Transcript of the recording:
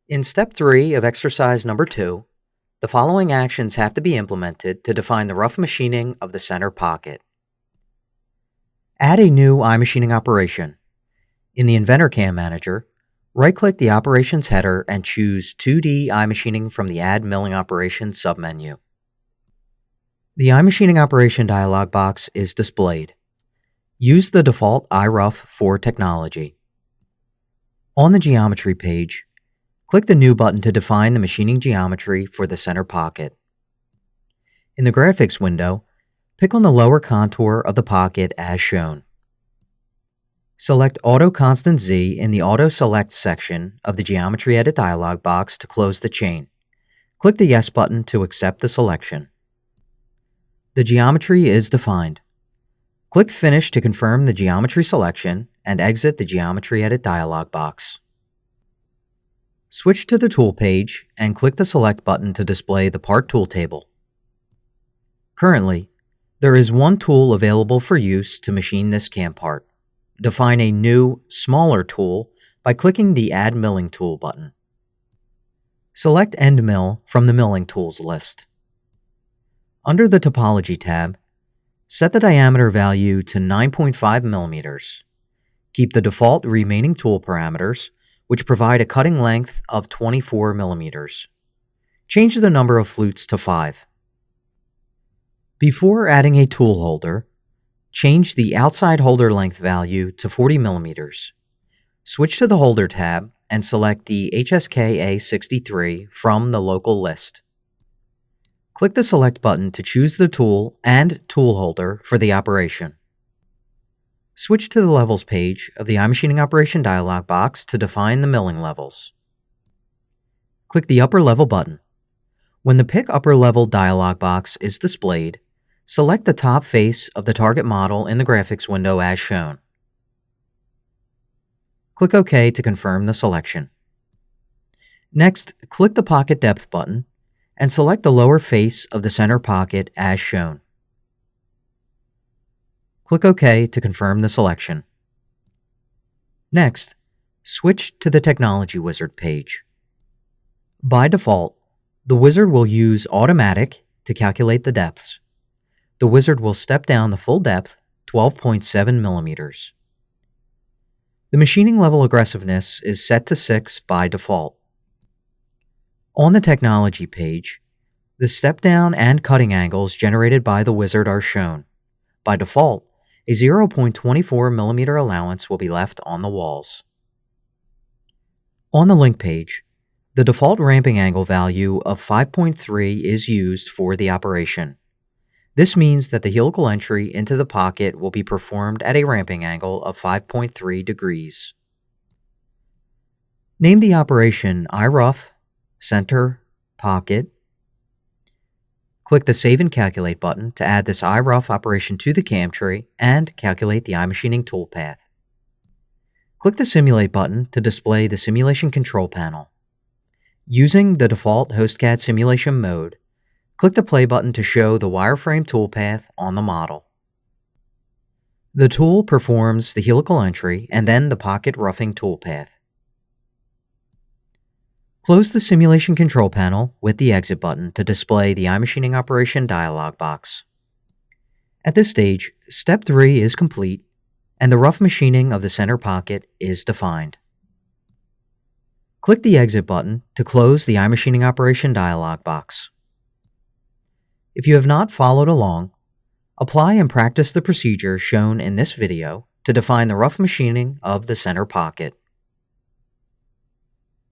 In step 3 of exercise number 2, the following actions have to be implemented to define the rough machining of the center pocket. Add a new iMachining operation. In the InventorCAM manager, right-click the operations header and choose 2D iMachining from the Add Milling Operations submenu. The iMachining operation dialog box is displayed. Use the default iRough for technology. On the geometry page, click the New button to define the machining geometry for the center pocket. In the graphics window, pick on the lower contour of the pocket as shown. Select Auto Constant Z in the Auto Select section of the Geometry Edit dialog box to close the chain. Click the Yes button to accept the selection. The geometry is defined. Click Finish to confirm the geometry selection and exit the Geometry Edit dialog box. Switch to the Tool page and click the Select button to display the Part Tool table. Currently, there is one tool available for use to machine this cam part. Define a new, smaller tool by clicking the Add Milling Tool button. Select End Mill from the Milling Tools list. Under the Topology tab, set the diameter value to 9.5 millimeters. Keep the default remaining tool parameters, which provide a cutting length of 24 millimeters. Change the number of flutes to 5. Before adding a tool holder, change the outside holder length value to 40 millimeters. Switch to the Holder tab and select the HSK A63 from the local list. Click the Select button to choose the tool and tool holder for the operation. Switch to the Levels page of the iMachining Operation dialog box to define the milling levels. Click the Upper Level button. When the Pick Upper Level dialog box is displayed, select the top face of the target model in the graphics window as shown. Click OK to confirm the selection. Next, click the Pocket Depth button and select the lower face of the center pocket as shown. Click OK to confirm the selection. Next, switch to the Technology Wizard page. By default, the wizard will use Automatic to calculate the depths. The wizard will step down the full depth, 12.7 millimeters. The machining level aggressiveness is set to 6 by default. On the Technology page, the step-down and cutting angles generated by the wizard are shown. By default, a 0.24 millimeter allowance will be left on the walls. On the link page, the default ramping angle value of 5.3 is used for the operation. This means that the helical entry into the pocket will be performed at a ramping angle of 5.3 degrees. Name the operation iRough Center Pocket. Click the Save and Calculate button to add this iRough operation to the cam tree and calculate the iMachining toolpath. Click the Simulate button to display the simulation control panel. Using the default HostCAD simulation mode, click the Play button to show the wireframe toolpath on the model. The tool performs the helical entry and then the pocket roughing toolpath. Close the Simulation Control Panel with the Exit button to display the iMachining Operation dialog box. At this stage, Step 3 is complete, and the rough machining of the center pocket is defined. Click the Exit button to close the iMachining Operation dialog box. If you have not followed along, apply and practice the procedure shown in this video to define the rough machining of the center pocket.